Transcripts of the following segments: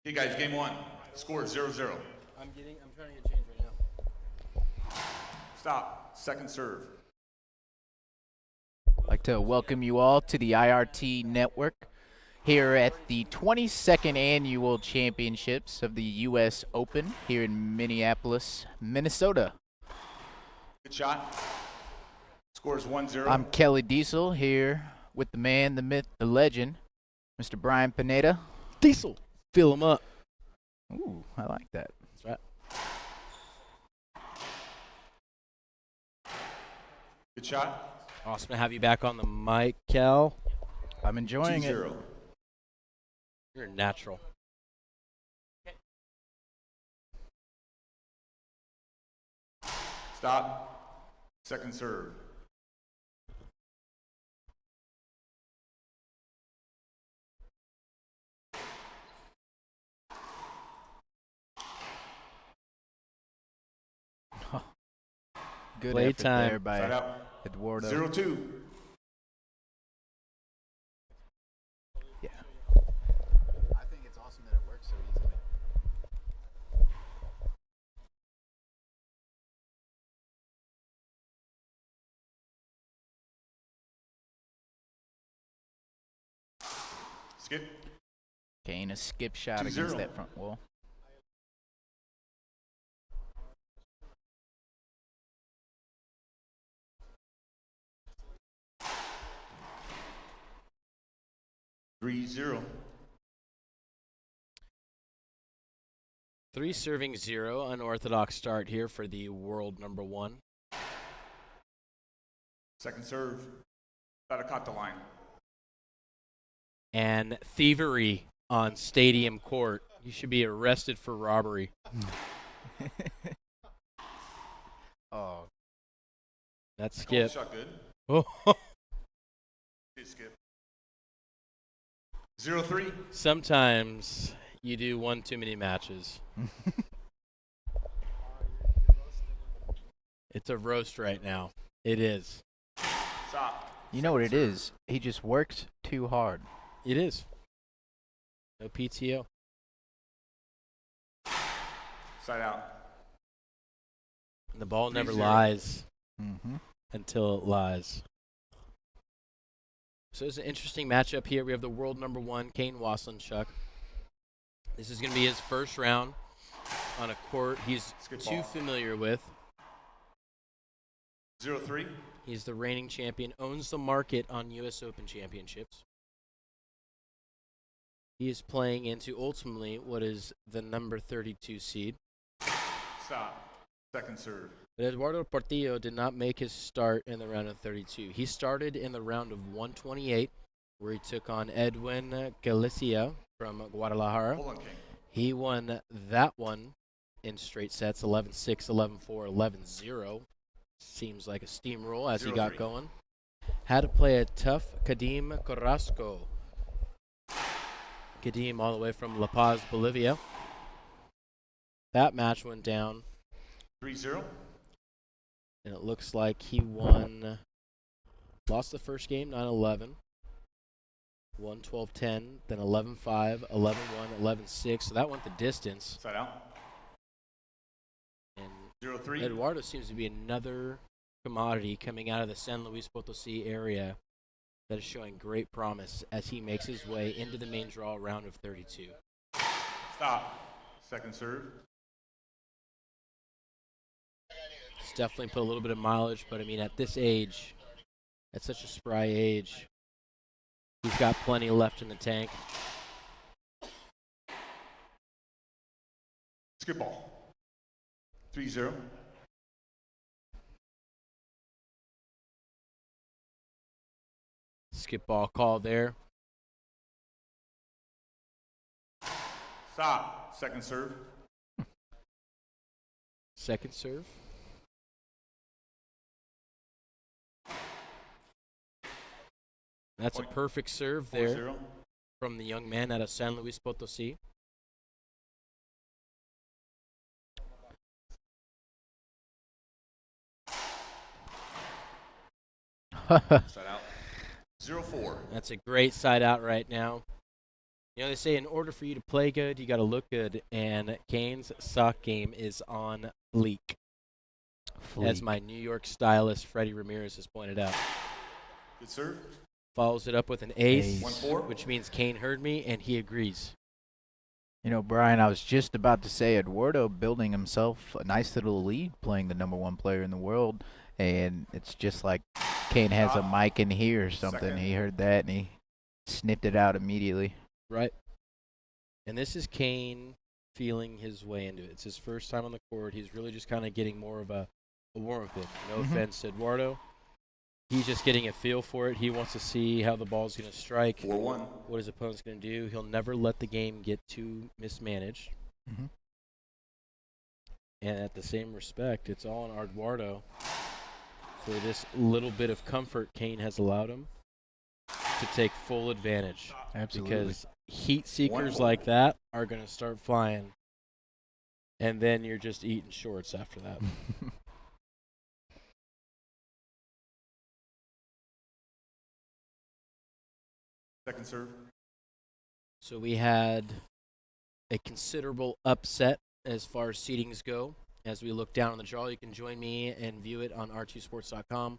Hey guys, game one. Score 0-0. I'm trying to get change right now. Stop. Second serve. I'd like to welcome you all to the IRT Network here at the 22nd Annual Championships of the U.S. Open here in Minneapolis, Minnesota. Good shot. Scores 1-0. I'm Kelly Diesel here with the man, the myth, the legend, Mr. Brian Pineda. Diesel, fill him up. Ooh, I like that. That's right. Good shot. Awesome to have you back on the mic, Kel. I'm enjoying it. 2-0. You're a natural. Stop. Second serve. Good Play effort time. there by Side out. Eduardo. 0-2. Yeah. I think it's awesome that it works so easily. Skip. Kane, a skip shot 2-0. against that front wall. 3-0. 3 serving 0, unorthodox start here for the world number 1. Second serve. Gotta cut the line. And thievery on stadium court. You should be arrested for robbery. Oh, That's Call the skip. shot good. Oh, Good skip. 0-3. sometimes you do one too many matches. It's a roast right now. It is. Stop. you know what it Second is? He just works too hard. It is. No PTO. serve. Side out. And the ball never 3-0. lies Mm-hmm. until it lies. So it's an interesting matchup here. We have the world number 1, Kane Waselenchuk. This is going to be his first round on a court he's Skip too ball. familiar with. 0-3. He's the reigning champion, owns the market on U.S. Open championships. He is playing into ultimately what is the number 32 seed. Stop. Second serve. But Eduardo Portillo did not make his start in the round of 32. He started in the round of 128, where he took on Edwin Galicia from Guadalajara. Hold on, King. He won that one in straight sets, 11-6, 11-4, 11-0. Seems like a steamroll as he got 0-3. going. Had to play a tough Kadim Carrasco. Kadim all the way from La Paz, Bolivia. That match went down, 3-0. and it looks like he lost the first game, 9-11. Won 12-10, then 11-5, 11-1, 11-6. So that went the distance. Side out. And 0-3. Eduardo seems to be another commodity coming out of the San Luis Potosi area that is showing great promise as he makes his way into the main draw round of 32. Stop. Second serve. It's definitely put a little bit of mileage, but I mean, at this age, at such a spry age, he's got plenty left in the tank. Skip ball. 3-0. Skip ball call there. Stop. Second serve. Second serve. That's a Point. perfect serve there 4-0. from the young man out of San Luis Potosi. Side out. 0-4. That's a great side out right now. You know, they say in order for you to play good, you got to look good, and Kane's sock game is on fleek, as my New York stylist Freddie Ramirez has pointed out. Good serve. Follows it up with an ace, 1-4. which means Kane heard me, and he agrees. You know, Brian, I was just about to say Eduardo building himself a nice little lead playing the #1 player in the world, and it's just like Kane has a mic in here or something. Second. He heard that, and he sniffed it out immediately. Right. And this is Kane feeling his way into it. It's his first time on the court. He's really just kind of getting more of a warm-up in. No offense to Eduardo. He's just getting a feel for it. He wants to see how the ball's going to strike, 4-1. what his opponent's going to do. He'll never let the game get too mismanaged. And at the same respect, it's all on Eduardo for this little bit of comfort Kane has allowed him to take full advantage. Absolutely. Because heat seekers 1-4. like that are going to start flying, and then you're just eating shorts after that. Second serve. So we had a considerable upset as far as seedings go. As we look down on the draw, you can join me and view it on r2sports.com.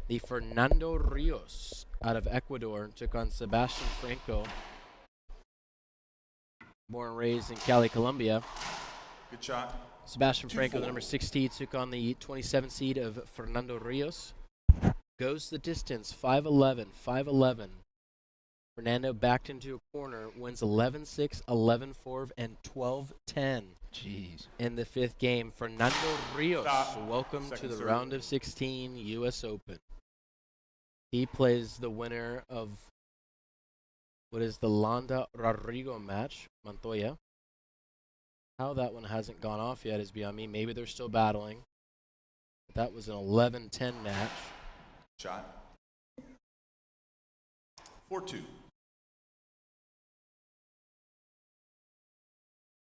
The Fernando Rios out of Ecuador took on Sebastian Franco, born and raised in Cali, Colombia. Good shot. Sebastian 2-4. Franco, the number 16, took on the 27 seed of Fernando Rios. Goes the distance, 5'11", 5'11". Fernando backed into a corner, wins 11-6, 11-4, and 12-10. Jeez. In the fifth game, Fernando Rios, Stop. welcome Second to the serve. round of 16 U.S. Open. He plays the winner of what is the Landa Rodrigo match, Montoya. How that one hasn't gone off yet is beyond me. Maybe they're still battling. But that was an 11-10 match. Shot. 4-2.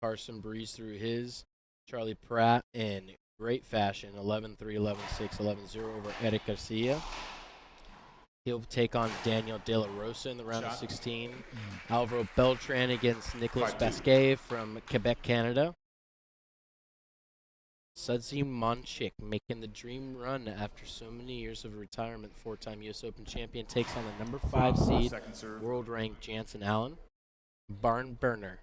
Carson breezed through his. Charlie Pratt in great fashion, 11-3, 11-6, 11-0 over Eric Garcia. He'll take on Daniel De La Rosa in the round of Shot. 16. Alvaro Beltran against Nicolas 5-2. Basquet from Quebec, Canada. Sudzi Monchik making the dream run after so many years of retirement. 4-time U.S. Open champion takes on the number 5 seed, Second serve. world-ranked Jansen Allen. Barn burner.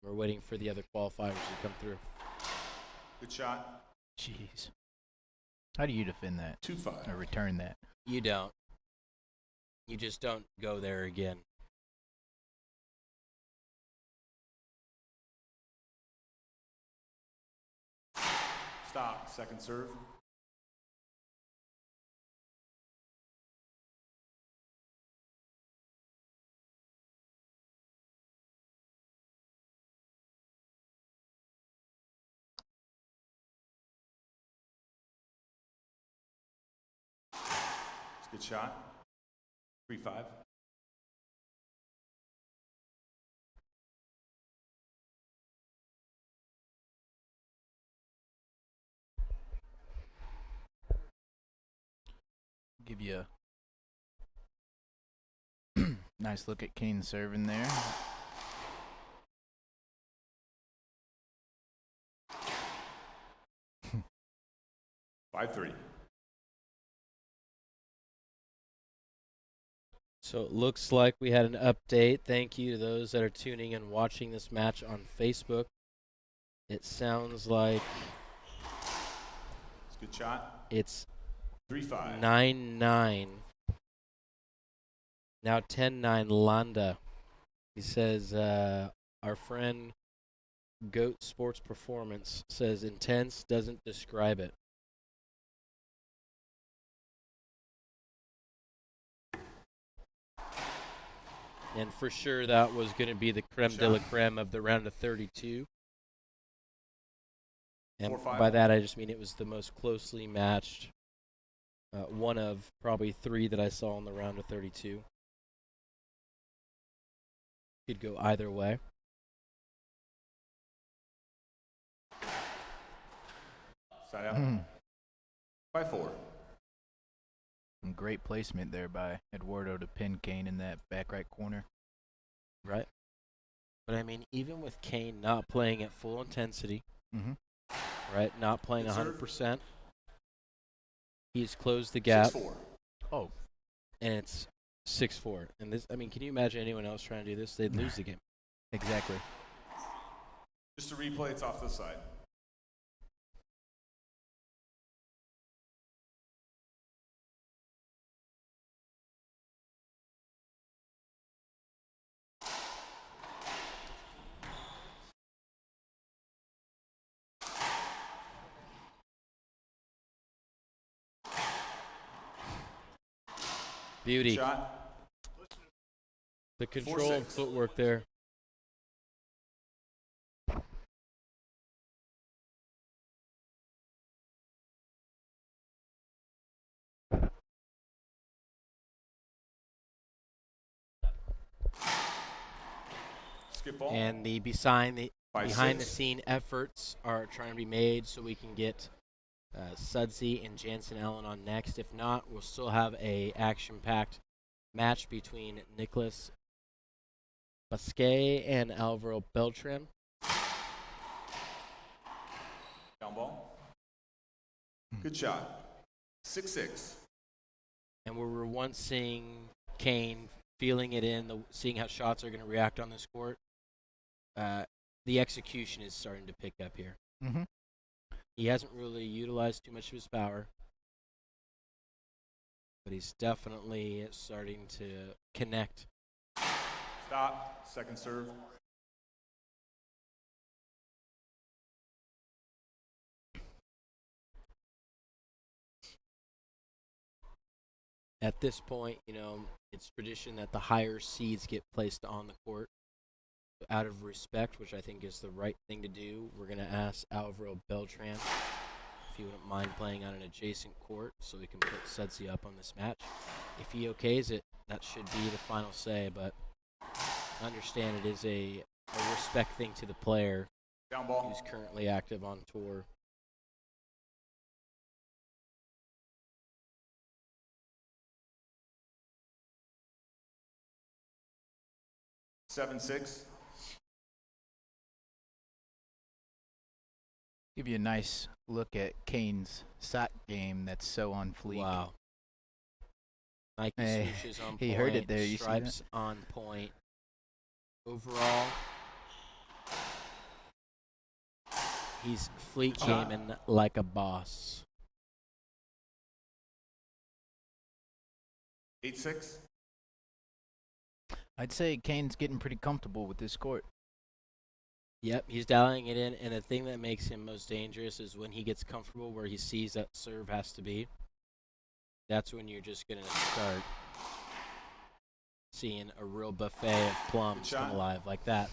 We're waiting for the other qualifiers to come through. Good shot. Jeez. How do you defend that 2-5. or return that? You don't. You just don't go there again. Stop. Second serve. It's a good shot. 3-5. Give you a nice look at Kane serving there. Five 3. So it looks like we had an update. Thank you to those that are tuning and watching this match on Facebook. It sounds like It's a good shot. it's 3-5. 9-9. Now 10-9 Landa. He says, our friend Goat Sports Performance says intense doesn't describe it. And for sure that was going to be the creme de la creme of the round of 32. And 4-5. by that I just mean it was the most closely matched, one of probably 3 that I saw in the round of 32. Could go either way. Side out. 5-4. And great placement there by Eduardo to pin Kane in that back right corner. Right. But I mean, even with Kane not playing at full intensity, Mm-hmm. right, not playing Good serve. 100%, he's closed the gap, 6-4. Oh, and it's 6-4. And this, I mean, can you imagine anyone else trying to do this? They'd lose the game. exactly. Just a replay, it's off to the side. Beauty. Shot. The control and 4-6. footwork there. Skip ball. And the 5-6. behind-the-scene efforts are trying to be made so we can get Sudsy and Jansen Allen on next. If not, we'll still have a action-packed match between Nicholas Basquet and Alvaro Beltran. Down ball. Good shot. 6-6. And we were once seeing Kane feeling it in, seeing how shots are going to react on this court. The execution is starting to pick up here. Mm-hmm. He hasn't really utilized too much of his power, but he's definitely starting to connect. Stop. Second serve. At this point, you know, it's tradition that the higher seeds get placed on the court. Out of respect, which I think is the right thing to do, we're going to ask Alvaro Beltran if he wouldn't mind playing on an adjacent court so we can put Sudsy up on this match. If he okays it, that should be the final say, but understand it is a respect thing to the player Down ball. who's currently active on tour. Seven, 6. Give you a nice look at Kane's shot game that's so on fleek. Wow. Nike Hey, swooshes on he point. heard it there, you see that? Stripes on point. Overall, he's fleet gaming like a boss. 8-6. I'd say Kane's getting pretty comfortable with this court. Yep, he's dialing it in, and the thing that makes him most dangerous is when he gets comfortable where he sees that serve has to be. That's when you're just going to start seeing a real buffet of plums Good shot. come alive like that,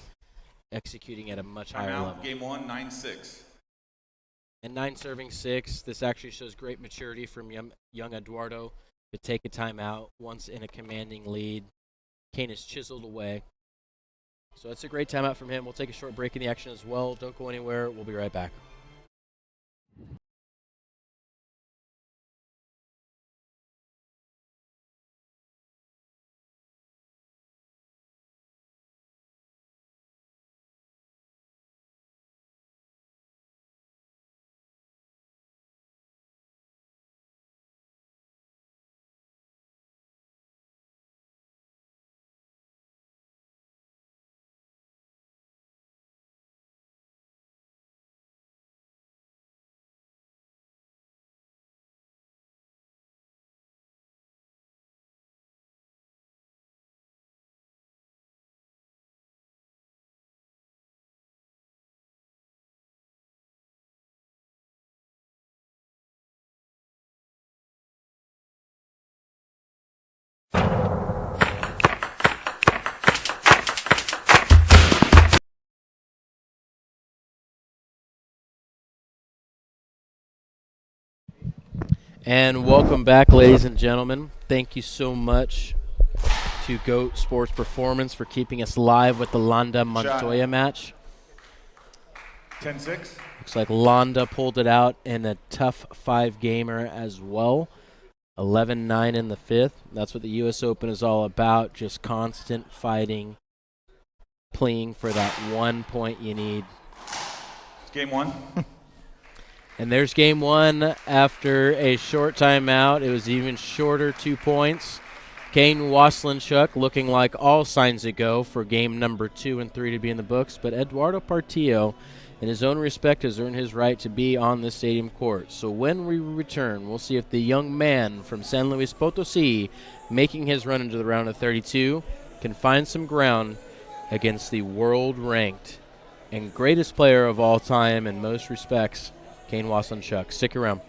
executing at a much higher Timeout. level. Game 1, 9-6. And 9 serving 6, this actually shows great maturity from young Eduardo to take a timeout once in a commanding lead. Kane is chiseled away. So it's a great timeout from him. We'll take a short break in the action as well. Don't go anywhere. We'll be right back. And welcome back, ladies and gentlemen. Thank you so much to GOAT Sports Performance for keeping us live with the Landa Montoya match. 10-6. Looks like Landa pulled it out in a tough 5-gamer as well. 11-9 in the fifth. That's what the U.S. Open is all about, just constant fighting, pleading for that 1 point you need. It's game one. And there's game one after a short timeout. It was even shorter, 2 points. Kane Waselenchuk looking like all signs to go for game number 2 and 3 to be in the books. But Eduardo Portillo, in his own respect, has earned his right to be on the stadium court. So when we return, we'll see if the young man from San Luis Potosí, making his run into the round of 32, can find some ground against the world-ranked and greatest player of all time in most respects, Kane Waselenchuk. Stick around.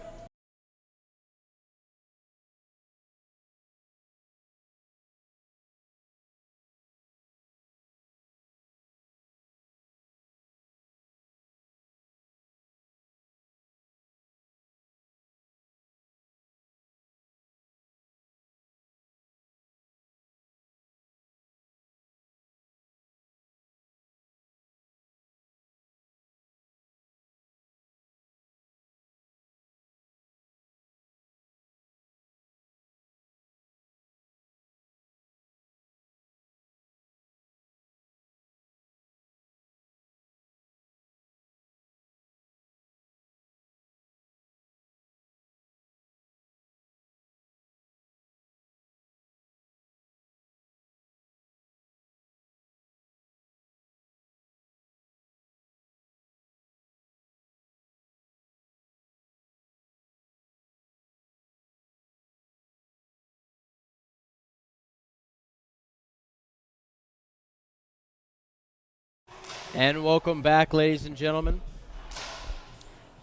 And welcome back, ladies and gentlemen.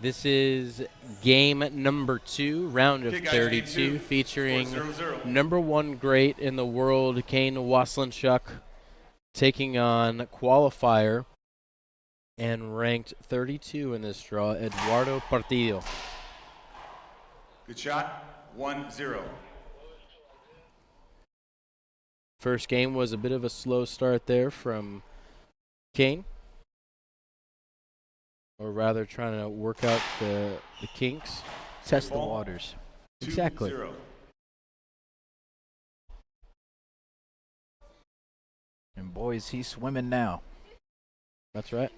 This is game number 2, round of Okay, guys, game 32, two. featuring Score 0-0. number 1 great in the world, Kane Waselenchuk, taking on qualifier and ranked 32 in this draw, Eduardo Portillo. Good shot. 1-0. First game was a bit of a slow start there from Kane, or rather trying to work out the kinks. Test the Ball. waters. Exactly. 2-0. And boy, is he swimming now. That's right.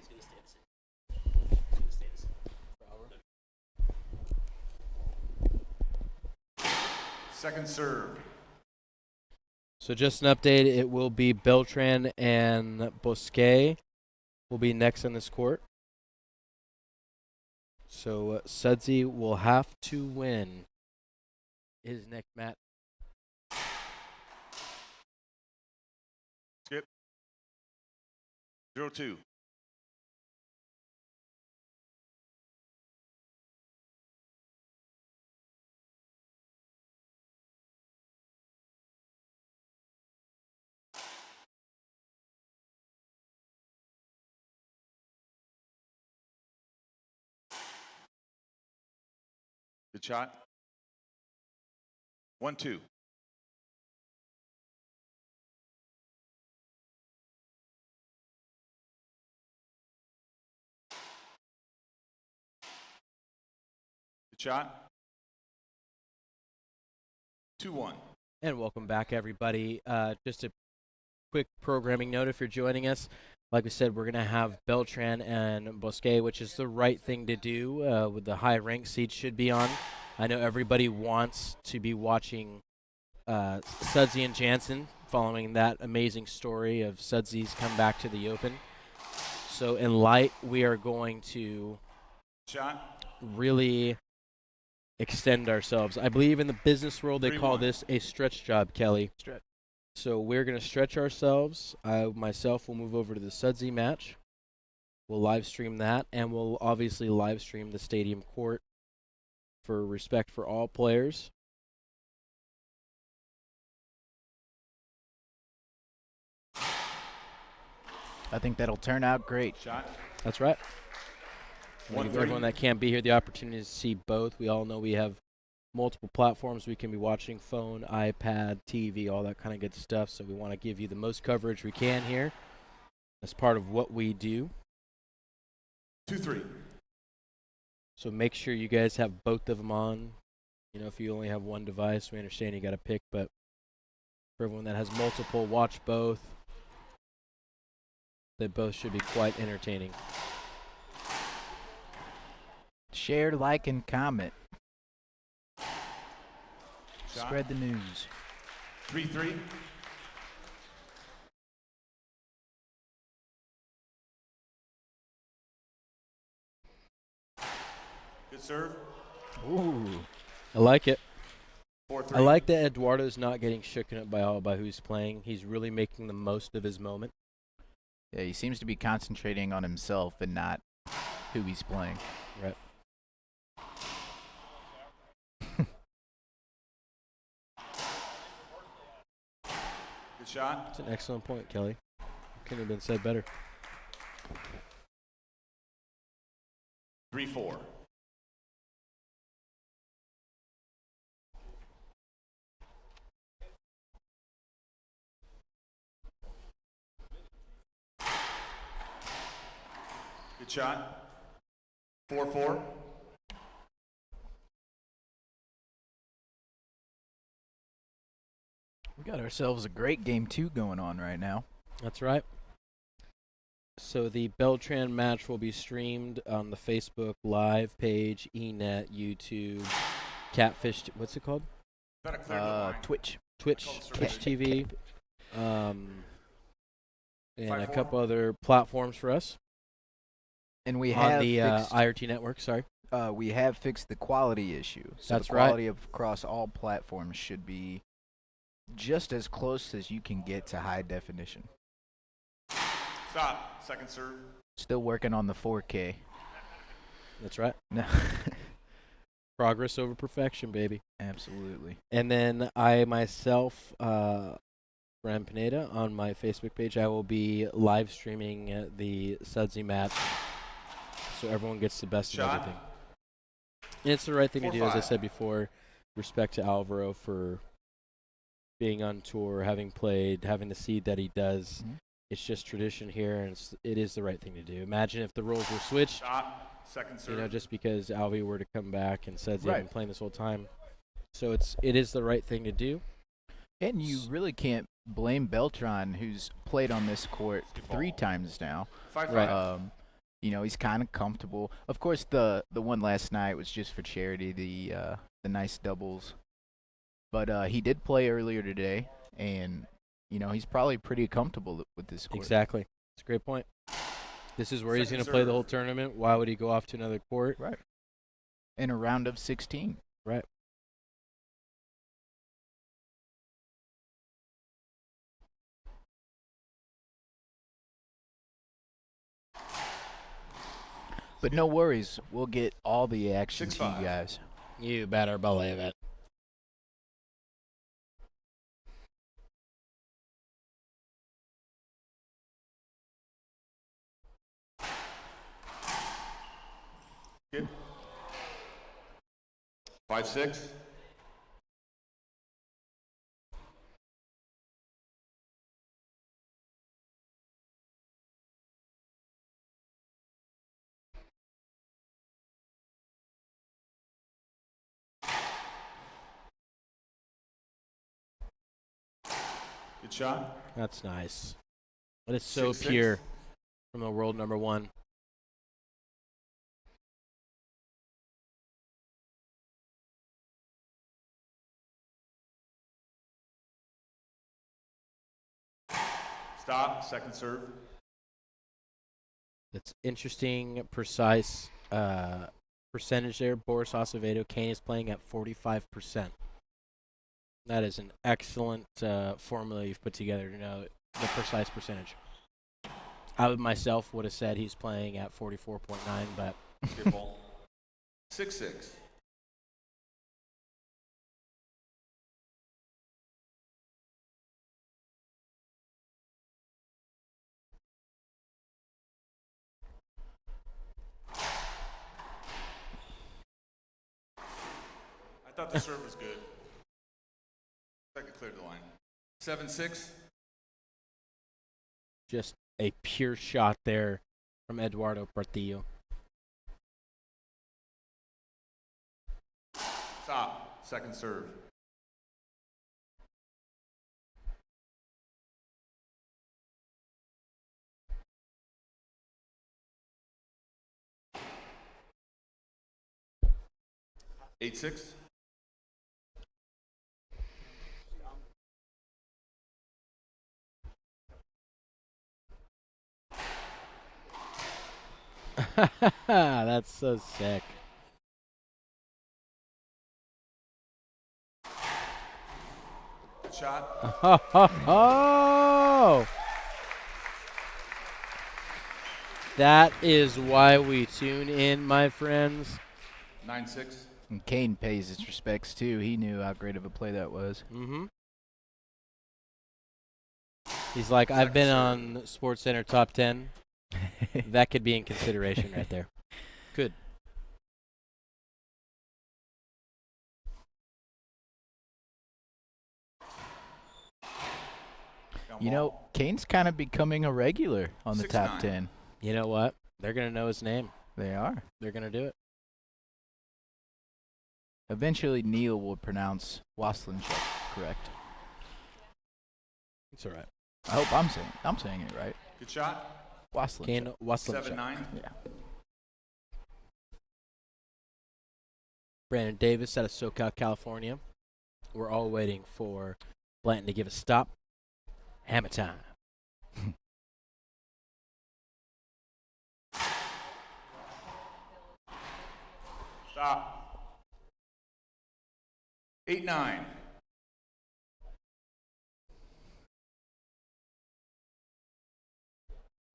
Second serve. So just an update, it will be Beltran and Bosque will be next on this court. So Sudsy will have to win his next match. Skip. 0-2. Good shot. 1-2. Good shot. 2-1. And welcome back, everybody. Just a quick programming note if you're joining us. Like we said, we're going to have Beltran and Bosque, which is the right thing to do with the high rank seats should be on. I know everybody wants to be watching Sudsy and Jansen following that amazing story of Sudsy's come back to the Open. So in light, we are going to Shot. really extend ourselves. I believe in the business world they call 3-1. this a stretch job, Kelly. Stretch. So we're going to stretch ourselves. I myself will move over to the Sudsy match. We'll live stream that, and we'll obviously live stream the stadium court for respect for all players. I think that'll turn out great. Shot. That's right. Want to give 1-3. everyone that can't be here the opportunity to see both. We all know we have multiple platforms we can be watching: phone, iPad, TV, all that kind of good stuff. So we want to give you the most coverage we can here as part of what we do. 2-3. So make sure you guys have both of them on You know, if you only have one device, we understand you got to pick, but for everyone that has multiple, watch both. They both should be quite entertaining. Share, like, and comment. Shot. Spread the news. 3-3. Good serve. Ooh. I like it. 4-3. I like that Eduardo's not getting shooken up by who's playing. He's really making the most of his moment. Yeah, he seems to be concentrating on himself and not who he's playing. Right. Good shot. That's an excellent point, Kelly. Couldn't have been said better. 3-4. Good shot. 4-4. We got ourselves a great game 2 going on right now. That's right. So the Beltran match will be streamed on the Facebook Live page, eNet, YouTube, Catfish. What's it called? Better clear the line. Twitch. Twitch, Called Twitch TV, and a 5-4. couple other platforms for us And we on have the fixed, IRT network. Sorry. we have fixed the quality issue. So That's the right. quality across all platforms should be just as close as you can get to high definition. Stop. Second serve. Still working on the 4K. That's right. No. Progress over perfection, baby. Absolutely. And then I myself, Bram Pineda, on my Facebook page, I will be live streaming the Sudsy match, so everyone gets the best of Shot. everything. And it's the right thing to do, as I 4-5. said before. Respect to Alvaro for being on tour, having played, having the seed that he does. Mhm. It's just tradition here, and it is the right thing to do. Imagine if the roles were switched. Shot. Second serve. You know, just because Alvy were to come back and says they've Right. been playing this whole time. So it is the right thing to do. And you really can't blame Beltran, who's played on this court Good ball. 3 times now. 5-5. Right. You know, he's kind of comfortable. Of course, the one last night was just for charity, the nice doubles. But he did play earlier today, and you know he's probably pretty comfortable with this court. Exactly. It's a great point. This is where he's Second going to play the serve. whole tournament. Why would he go off to another court? Right. In a round of 16. Right. But no worries, we'll get all the action to 6-5. you guys. You better believe it. Good. 5-6. Good shot. That's nice. But it's so 6-6. pure from the world number one. Stop. Second serve. It's interesting, precise percentage there. Boris Acevedo, Kane is playing at 45%. That is an excellent formula you've put together to know the precise percentage. I myself would have said he's playing at 44.9, but Good ball. 6-6. I thought the serve was good. Second cleared the line. 7-6. just a pure shot there from Eduardo Portillo. Stop. Second serve. Eight, 6. That's so sick. Good shot. Oh, that is why we tune in, my friends. 9, 6. And Kane pays his respects, too. He knew how great of a play that was. Mm-hmm. He's like, I've been on SportsCenter top 10. That could be in consideration right there. Good. You know, Kane's kind of becoming a regular on the 6'9". top 10. You know what? They're going to know his name. They are. They're going to do it. Eventually, Neil will pronounce Waselenchuk correct. It's all right. I hope I'm saying it right. Good shot. Waselenchuk. Kane Waselenchuk. 7, 9. Yeah. Brandon Davis out of SoCal, California. We're all waiting for Blanton to give a stop. Hammer time. Stop. 8, 9.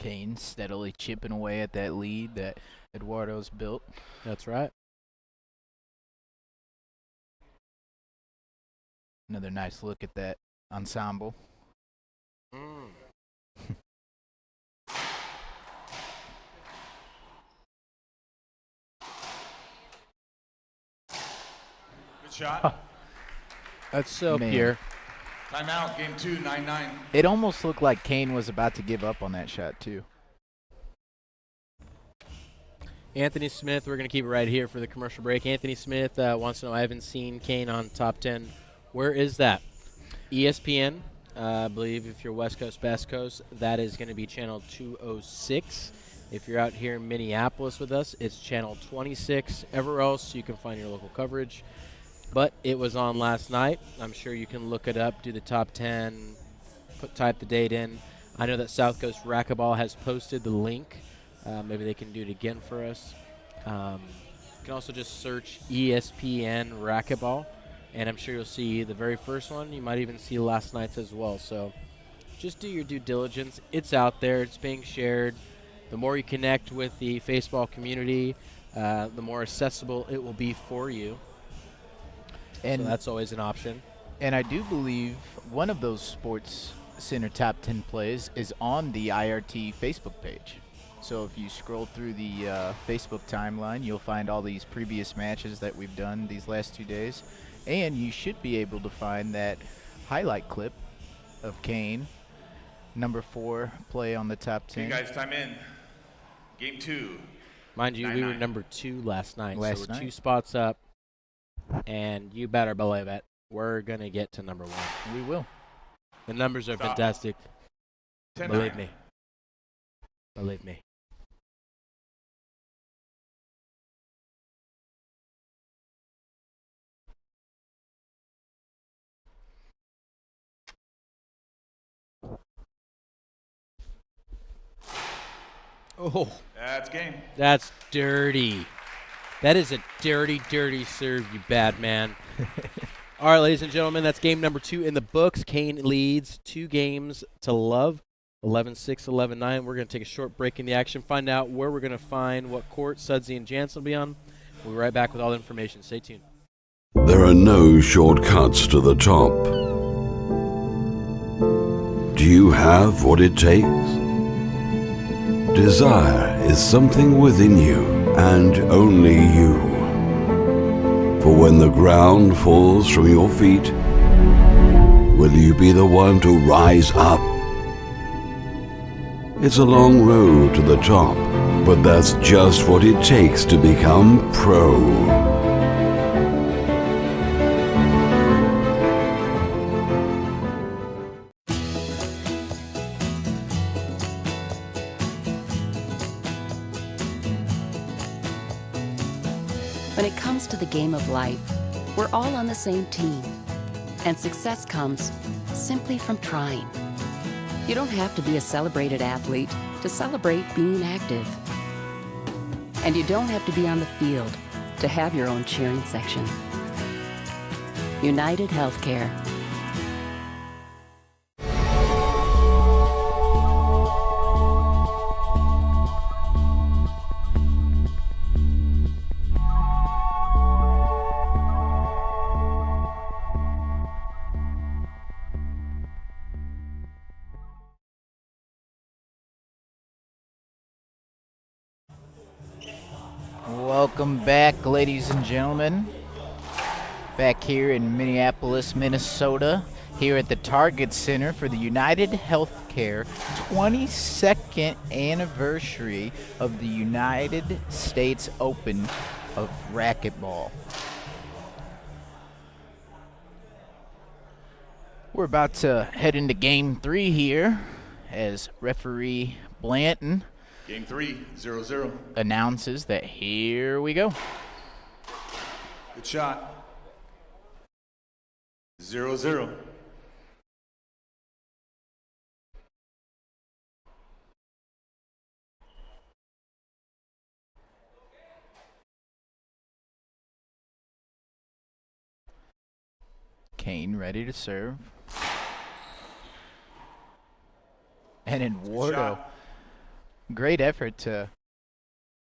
Kane steadily chipping away at that lead that Eduardo's built. That's right. Another nice look at that ensemble. Good shot. That's so Man. pure. Timeout. Game 2, 9, 9. It almost looked like Kane was about to give up on that shot, too. Anthony Smith, we're going to keep it right here for the commercial break. Anthony Smith wants to know, I haven't seen Kane on top 10. Where is that? ESPN, I believe if you're West Coast, Best Coast, that is going to be channel 206. If you're out here in Minneapolis with us, it's channel 26. Everywhere else, you can find your local coverage. But it was on last night. I'm sure you can look it up, do the top 10, type the date in. I know that South Coast Racquetball has posted the link. Maybe they can do it again for us. You can also just search ESPN Racquetball, and I'm sure you'll see the very first one. You might even see last night's as well. So just do your due diligence. It's out there. It's being shared. The more you connect with the baseball community, the more accessible it will be for you. And So that's always an option. And I do believe one of those Sports Center top 10 plays is on the IRT Facebook page. So if you scroll through the Facebook timeline, you'll find all these previous matches that we've done these last 2 days. And you should be able to find that highlight clip of Kane, number 4 play on the top 10. Okay, guys, time in. Game 2. Mind you, we were 9-9. number 2 last night. Last so we're 2 night. spots up. And you better believe it. We're going to get to number 1. We will. The numbers are Stop. fantastic. 10, Believe 9. me. Believe me. Oh, That's game. that's dirty. That is a dirty, dirty serve, you bad man. All right, ladies and gentlemen, that's game number 2 in the books. Kane leads 2 games to love, 11-6, 11-9. We're going to take a short break in the action, find out where we're going to find what court Sudsy and Jansen will be on. We'll be right back with all the information. Stay tuned. There are no shortcuts to the top. Do you have what it takes? Desire is something within you, and only you. For when the ground falls from your feet, will you be the one to rise up? It's a long road to the top, but that's just what it takes to become pro. When it comes to the game of life, we're all on the same team. And success comes simply from trying. You don't have to be a celebrated athlete to celebrate being active. And you don't have to be on the field to have your own cheering section. United Healthcare. Welcome back, ladies and gentlemen. Back here in Minneapolis, Minnesota, here at the Target Center for the United Healthcare 22nd anniversary of the United States Open of Racquetball. We're about to head into Game 3 here as referee Blanton Game 3, 0-0. announces that here we go. Good shot. 0-0. Kane ready to serve. And Eduardo, Shot. great effort to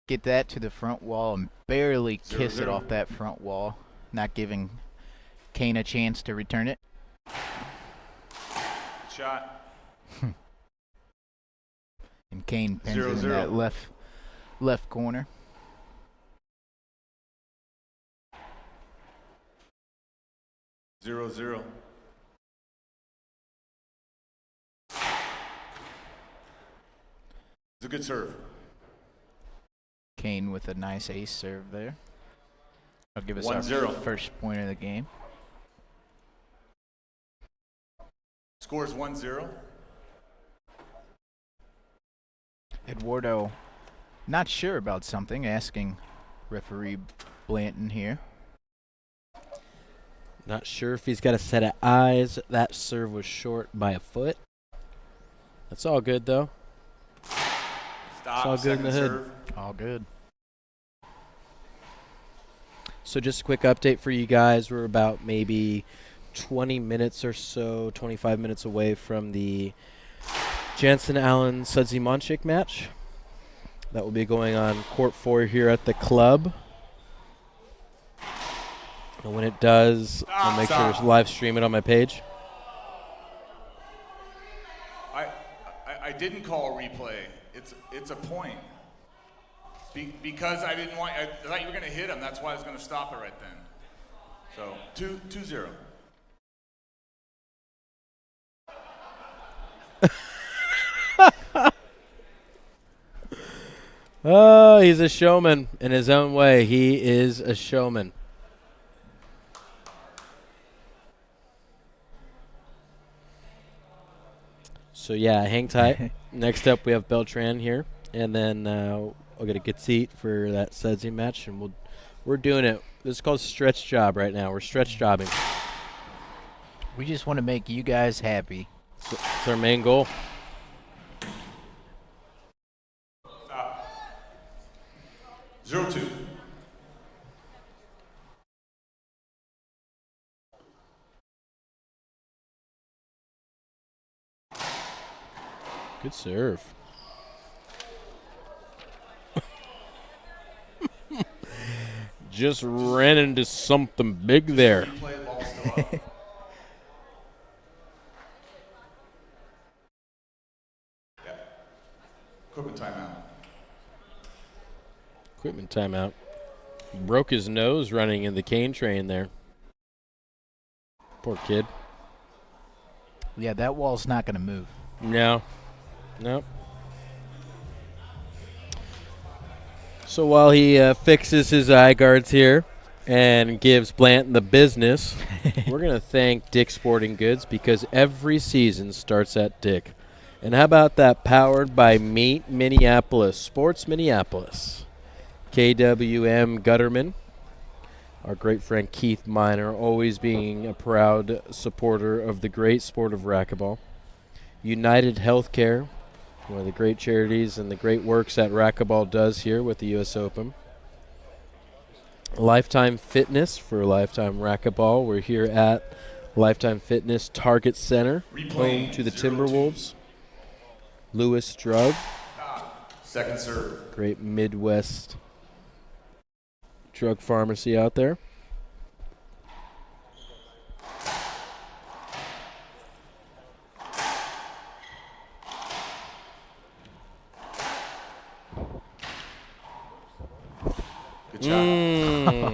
get that to the front wall and barely kiss it 0-0. off that front wall, not giving Kane a chance to return it. Good shot. And Kane pins it in 0-0. that left corner. 0-0. It's a good serve. Kane with a nice ace serve there. I'll give us 1-0. our first point of the game. Scores 1-0. Eduardo, not sure about something, asking referee Blanton here. Not sure if he's got a set of eyes. That serve was short by a foot. That's all good, though. Stop. all good in the Second hood. serve. All good. So just a quick update for you guys. We're about maybe 20 minutes or so, 25 minutes away from the Jansen Allen Sudsy Monchik match. That will be going on court 4 here at the club. And when it does, I'll make sure to live stream it on my page. I didn't call a replay. It's a point. Because I didn't want. I thought you were going to hit him. That's why I was going to stop it right then. So 2-0. Oh, he's a showman in his own way. He is a showman. So yeah, hang tight. Next up, we have Beltran here, and then I'll get a good seat for that Sudsy match, and we're doing it. This is called stretch job right now. We're stretch jobbing. We just want to make you guys happy. It's our main goal. Stop. 0-2. Good serve. Just ran into something big there. Play the ball still up. Yeah. Equipment timeout. Equipment timeout. Broke his nose running in the cane train there. Poor kid. Yeah, that wall's not going to move. No. Nope. So while he fixes his eye guards here and gives Blanton the business, we're going to thank Dick Sporting Goods because every season starts at Dick. And how about that, powered by Meet Minneapolis, Sports Minneapolis. KWM Gutterman Our great friend Keith Miner, always being a proud supporter of the great sport of racquetball. United Healthcare, one of the great charities and the great works that racquetball does here with the U.S. Open. Lifetime Fitness for Lifetime Racquetball. We're here at Lifetime Fitness Target Center, home to the Timberwolves. Lewis Drug. Second serve. Great Midwest drug pharmacy out there. Good job.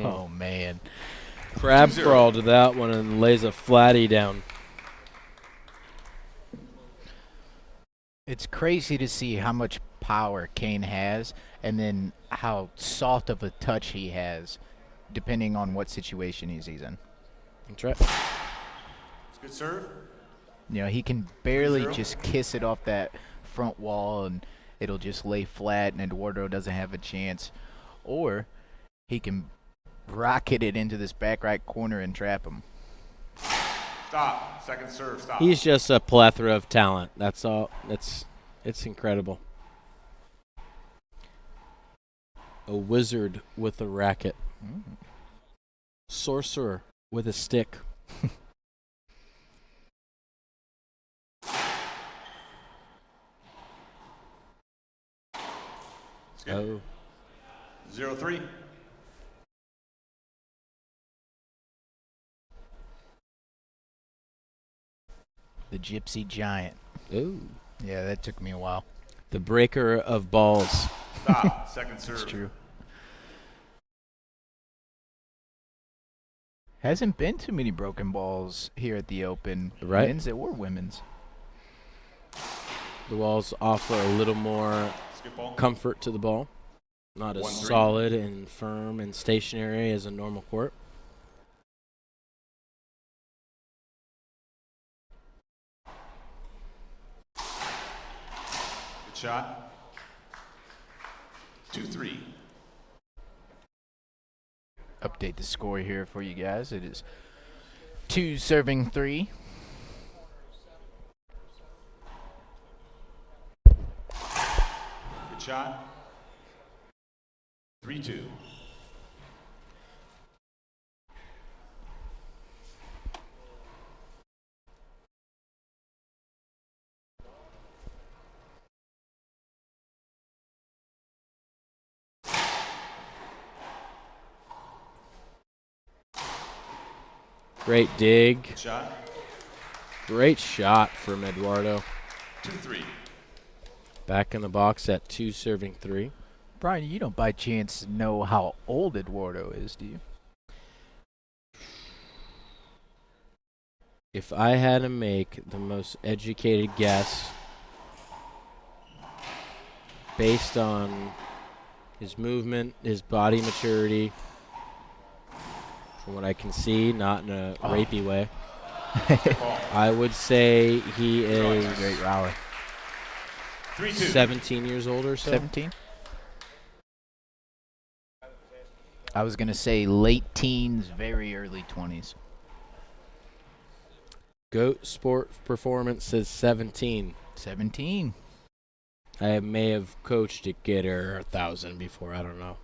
Oh, man. Crab 2-0. crawl to that one and lays a flatty down. It's crazy to see how much power Kane has and then how soft of a touch he has depending on what situation he's in. That's right. It's a good serve. You know, he can barely 3-0. just kiss it off that front wall and it'll just lay flat and Eduardo doesn't have a chance. Or he can rocket it into this back right corner and trap him. Stop. Second serve. Stop. He's just a plethora of talent. That's all. It's incredible. A wizard with a racket. Sorcerer with a stick. It's good. 0-3. The Gypsy Giant. Ooh. Yeah, that took me a while. The breaker of balls. Stop. Second serve. That's true. Hasn't been too many broken balls here at the Open, Right. men's or women's. The walls offer a little more Skip ball. comfort to the ball. Not as 1-3. solid and firm and stationary as a normal court. Good shot. 2-3. Update the score here for you guys. It is 2-3. Good shot. 3-2. Great dig. Good shot. Great shot from Eduardo. 2-3. Back in the box at 2-3. Brian, you don't by chance know how old Eduardo is, do you? If I had to make the most educated guess based on his movement, his body maturity, from what I can see, not in a rapey way, I would say he is Great rally. 3-2. 17 years old or so. 17? I was going to say late teens, very early 20s. Goat Sport Performance says 17. 17. I may have coached a Gator 1,000 before. I don't know.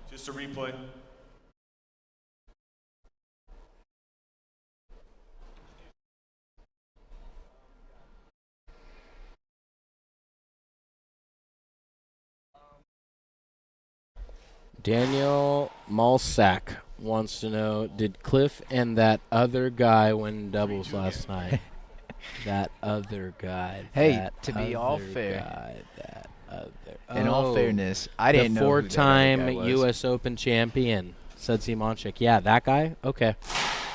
Just a replay. Daniel Malsack wants to know, did Cliff and that other guy win doubles last night? That other guy. Hey, that to be all other fair, guy, that other. In all Oh, fairness, I didn't the know who that other four-time guy was. U.S. Open champion, Sudsy Monchik. Yeah, that guy? Okay.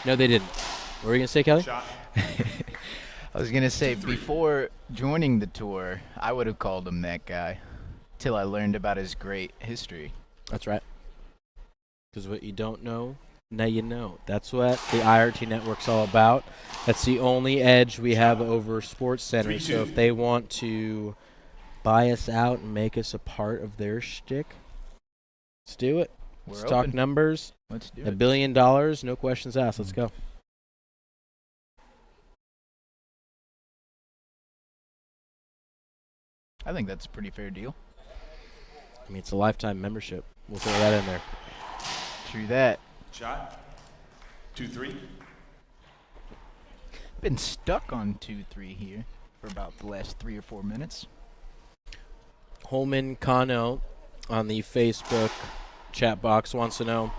No, they didn't. What were you going to say, Kelly? Shot. I was going to say, 2-3. before joining the tour, I would have called him that guy till I learned about his great history. That's right. Because what you don't know Now you know. That's what the IRT network's all about. That's the only edge we have over Sports Center. So if they want to buy us out and make us a part of their shtick, let's do it. We're Let's talk open. numbers. Let's do $1 it. billion, no questions asked. Let's go. I think that's a pretty fair deal. I mean, it's a lifetime membership. We'll throw that in there. True that. Shot. 2-3. Been stuck on 2-3 here for about the last 3 or 4 minutes. Holman Kano on the Facebook chat box wants to know,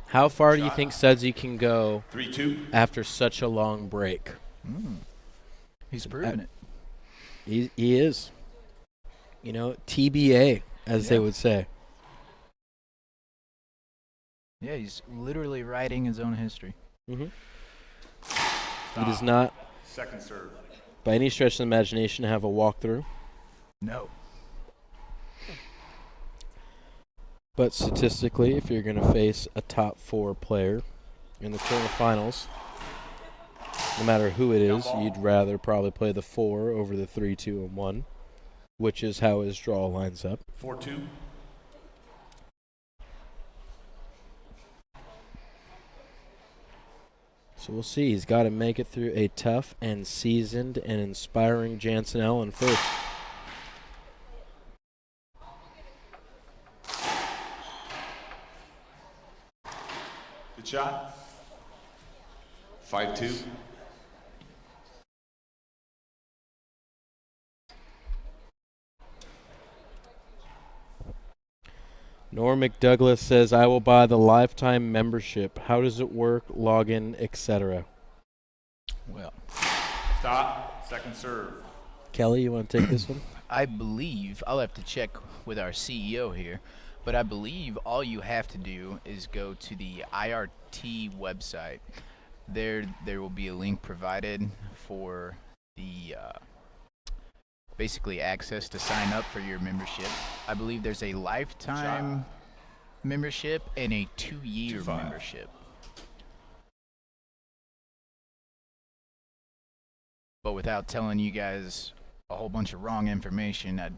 how far do you think Sudsy can go 3-2. after such a long break? He's proven it. He is. You know, TBA, as they would say. Yeah, he's literally writing his own history. Mm-hmm. He does not, Second serve. by any stretch of the imagination, have a walkthrough. No. But statistically, if you're going to face a top 4 player in the quarterfinals, no matter who it is, you'd rather probably play the 4 over the 3, 2, and 1, which is how his draw lines up. 4-2. So we'll see. He's got to make it through a tough and seasoned and inspiring Jansen Allen first. Good shot. 5-2. Norm McDouglas says, I will buy the lifetime membership. How does it work? Login, etc. Well, Stop. Second serve. Kelly, you want to take this one? I believe, I'll have to check with our CEO here, but I believe all you have to do is go to the IRT website. There will be a link provided for the basically access to sign up for your membership. I believe there's a lifetime membership and a 2-year 2-5. membership. But without telling you guys a whole bunch of wrong information, I'd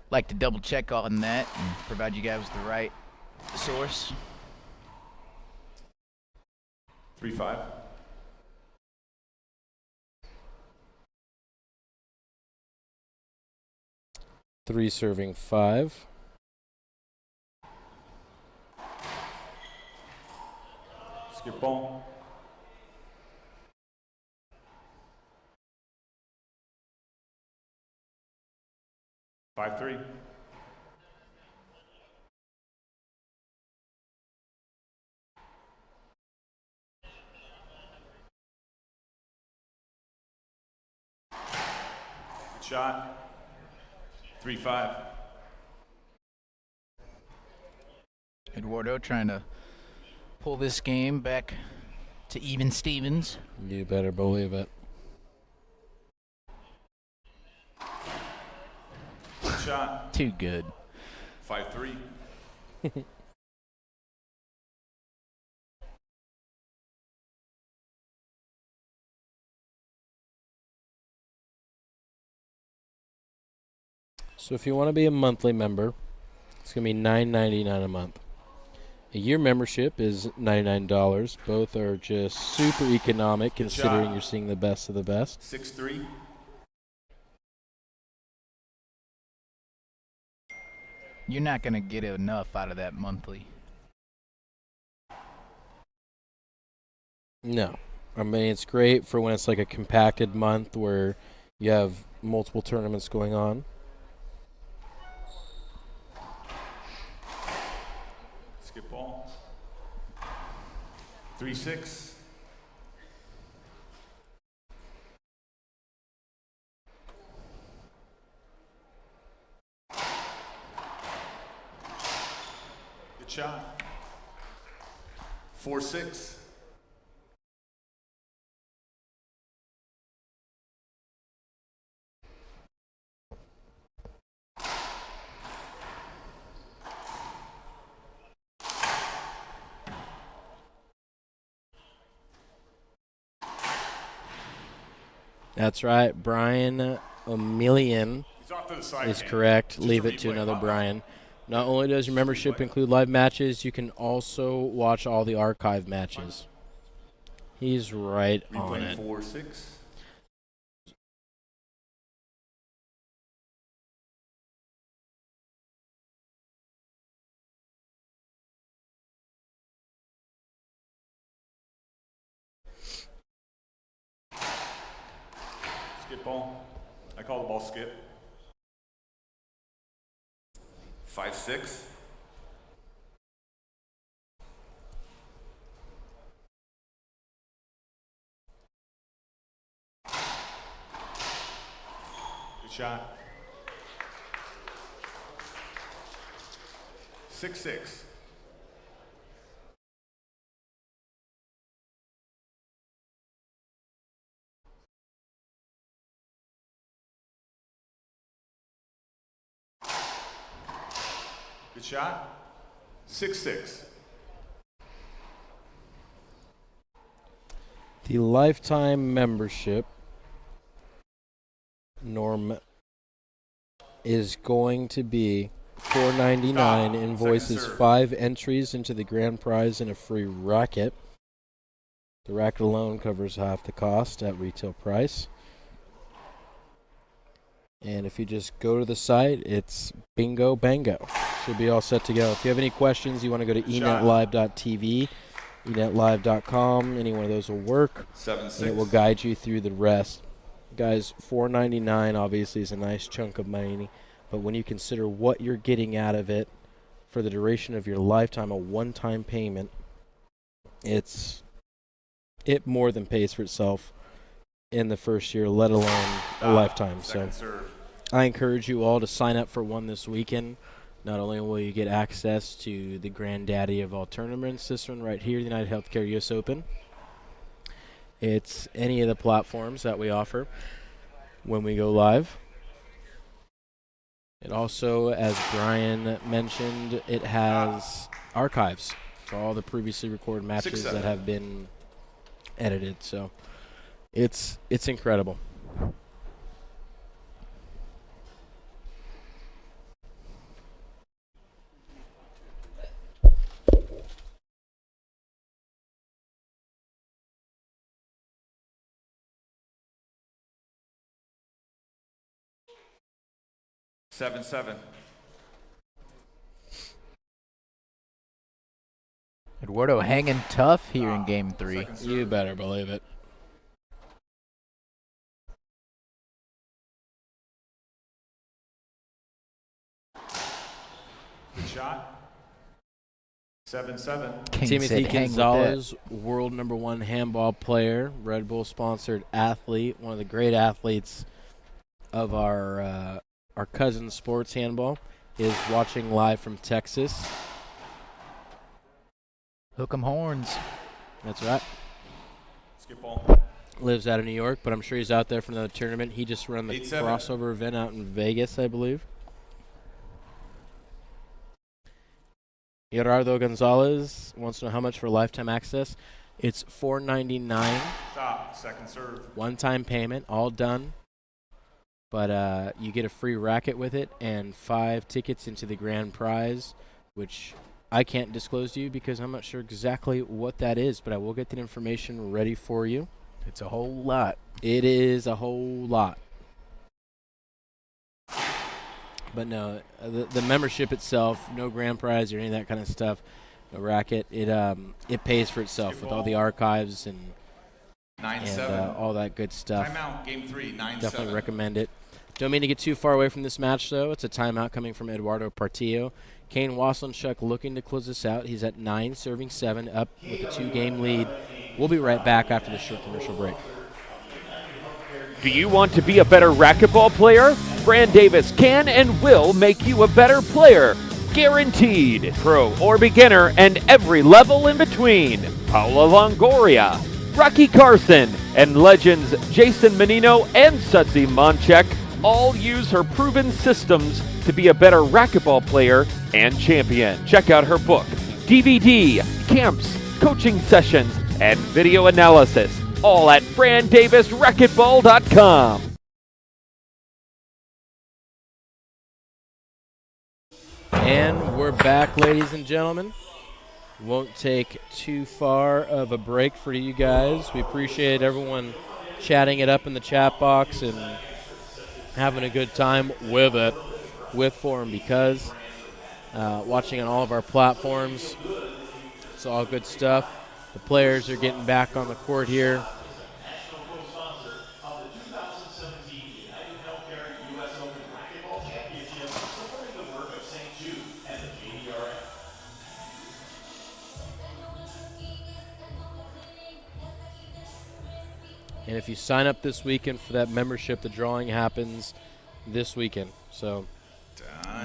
like to double check on that and provide you guys with the right source. 3-5. Three serving 5. Skip ball. Five, 3. Good shot. 3-5. Eduardo trying to pull this game back to even Stevens. You better believe it. Good shot. Too good. 5-3. So if you want to be a monthly member, it's going to be $9.99 a month. A year membership is $99. Both are just super economic considering you're seeing the best of the best. 6-3. You're not going to get enough out of that monthly. No. I mean, it's great for when it's like a compacted month where you have multiple tournaments going on. Skip ball. 3-6. Good shot. 4-6. That's right. Brian O'Million He's off to the side. is Kane. correct. Just a Leave it to replay. another Wow. Brian. Not only does your membership include live matches, you can also watch all the archive matches. He's right on Replay it. 4-6. Skip ball. I call the ball skip. 5-6. Good shot. 6-6. Good shot. 6-6. The lifetime membership norm is going to be $4.99. Stop. Invoices Second serve. 5 entries into the grand prize and a free racket. The racket alone covers half the cost at retail price. And if you just go to the site, it's bingo bango. Should be all set to go. If you have any questions, you want to go to enetlive.tv, enetlive.com. Any one of those will work. 7-6. And it will guide you through the rest. Guys, $4.99 obviously is a nice chunk of money, but when you consider what you're getting out of it for the duration of your lifetime, a one-time payment, it more than pays for itself in the first year, let alone a lifetime. So Second serve. I encourage you all to sign up for one this weekend. Not only will you get access to the granddaddy of all tournaments, this one right here, the United Healthcare US Open. It's any of the platforms that we offer when we go live. It also, as Brian mentioned, it has archives for all the previously recorded matches 6-7. that have been edited. So it's incredible. Seven. Eduardo hanging tough here in Game 3. Second serve. You better believe it. Good shot. 7-7. King Timothy said, "Hang with that." Gonzalez, world #1 handball player, Red Bull sponsored athlete, one of the great athletes of our cousin sports handball, is watching live from Texas. Hook 'em horns. That's right. Skip ball. Lives out of New York, but I'm sure he's out there for another tournament. He just ran the 8-7. crossover event out in Vegas, I believe. Gerardo Gonzalez wants to know how much for lifetime access. It's $4.99, Stop. Second serve. one-time payment, all done. But you get a free racket with it and 5 tickets into the grand prize, which I can't disclose to you because I'm not sure exactly what that is, but I will get the information ready for you. It's a whole lot. It is a whole lot. But no, the membership itself, no grand prize or any of that kind of stuff, no racket. It pays for itself with all the archives and 9-7. all that good stuff. Timeout. Game 3. 9-7. Definitely recommend it. Don't mean to get too far away from this match, though. It's a timeout coming from Eduardo Portillo. Kane Waselenchuk looking to close this out. He's at 9, serving 7, up with a 2-game lead. We'll be right back after this short commercial break. Do you want to be a better racquetball player? Fran Davis can and will make you a better player. Guaranteed. Pro or beginner and every level in between. Paula Longoria, Rocky Carson, and legends Jason Menino and Sutzi Monchek all use her proven systems to be a better racquetball player and champion. Check out her book, DVD, camps, coaching sessions, and video analysis. All at BrandDavisRacquetball.com. And we're back, ladies and gentlemen. Won't take too far of a break for you guys. We appreciate everyone chatting it up in the chat box and having a good time with it, with, for, and because. Watching on all of our platforms. It's all good stuff. The players are getting back on the court here. And if you sign up this weekend for that membership, the drawing happens this weekend. So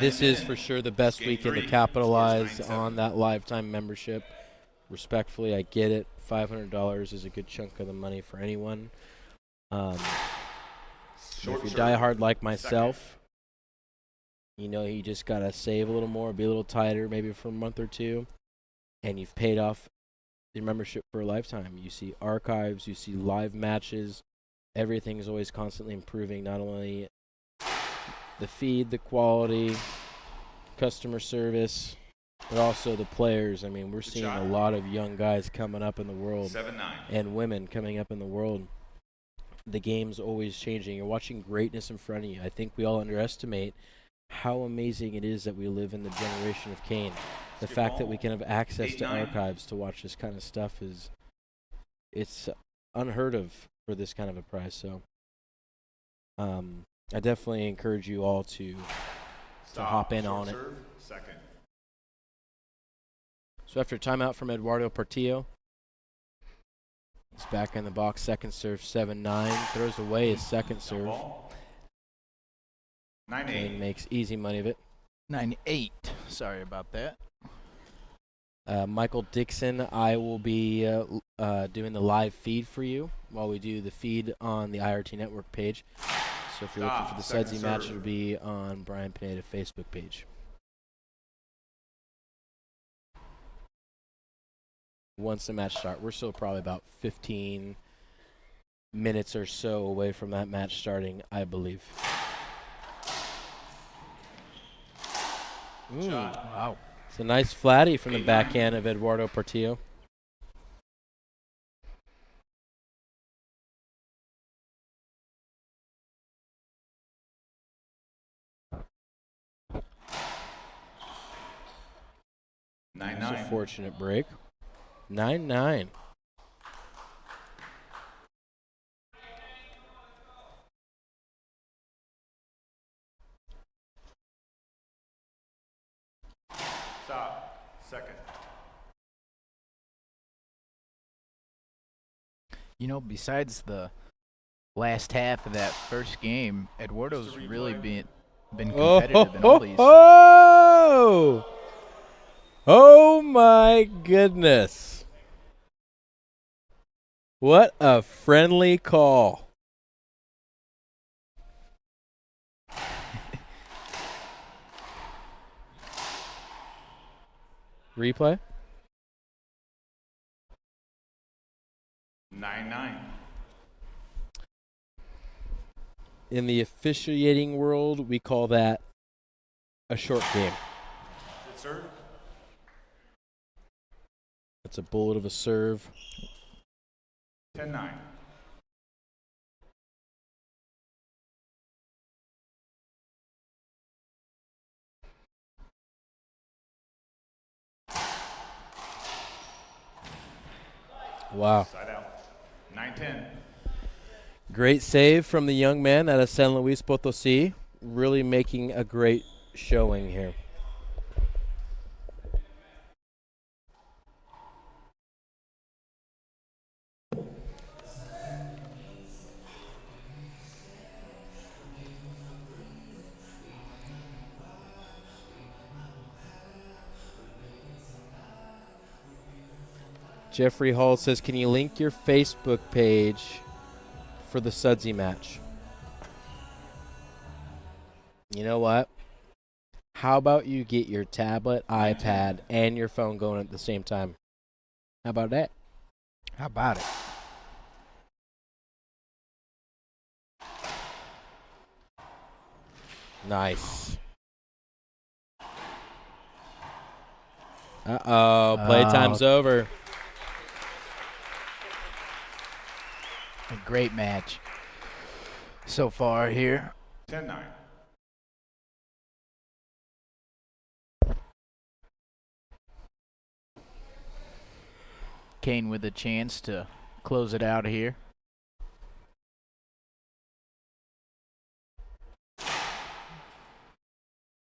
this is for sure the best weekend to capitalize on that lifetime membership. Respectfully, I get it. $500 is a good chunk of the money for anyone. If you're diehard like myself, you know you just got to save a little more, be a little tighter maybe for a month or two, and you've paid off your membership for a lifetime. You see archives, you see live matches. Everything is always constantly improving, not only the feed, the quality, customer service, but also the players. I mean, we're seeing a lot of young guys coming up in the world 7-9. and women coming up in the world. The game's always changing. You're watching greatness in front of you. I think we all underestimate how amazing it is that we live in the generation of Kane. The fact that we can have access to archives to watch this kind of stuff it's unheard of for this kind of a price. So I definitely encourage you all to hop in on it. Second. So after timeout from Eduardo Portillo, he's back in the box. Second serve, 7-9. Throws away his second serve. 9-8. Kane makes easy money of it. 9-8. Sorry about that. Michael Dixon, I will be doing the live feed for you while we do the feed on the IRT Network page. So if you're looking for the Sudsy match, it'll be on Brian Pineda Facebook page. Once the match starts, we're still probably about 15 minutes or so away from that match starting, I believe. Wow. It's a nice flatty from the backhand of Eduardo Portillo. It's a fortunate break. 9-9. Stop. Second. You know, besides the last half of that first game, Eduardo's really been competitive in all these. Oh my goodness. What a friendly call. Replay? 9-9. In the officiating world, we call that a short game. Good serve. That's a bullet of a serve. 10-9. Wow. Side out. 9-10. Great save from the young man out of San Luis Potosí. Really making a great showing here. Jeffrey Hall says, can you link your Facebook page for the Sudsy match? You know what? How about you get your tablet, iPad, and your phone going at the same time? How about that? How about it? Nice. Uh-oh, playtime's over. A great match so far here. 10-9. Kane with a chance to close it out here.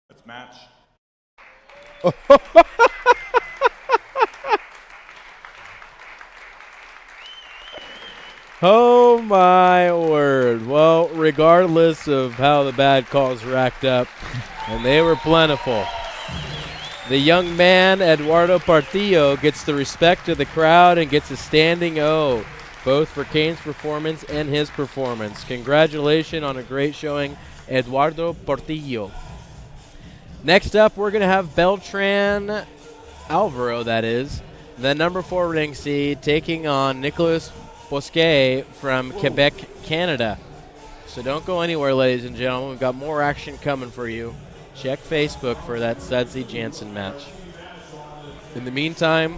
Let's match. Oh my word. Well, regardless of how the bad calls racked up, and they were plentiful, the young man, Eduardo Portillo, gets the respect of the crowd and gets a standing O, both for Kane's performance and his performance. Congratulations on a great showing, Eduardo Portillo. Next up, we're going to have Beltran Alvaro, that is, the number 4 ring seed, taking on Nicolas Bosquet from Quebec, Canada. So don't go anywhere, ladies and gentlemen. We've got more action coming for you. Check Facebook for that Sudsy Jansen match. In the meantime,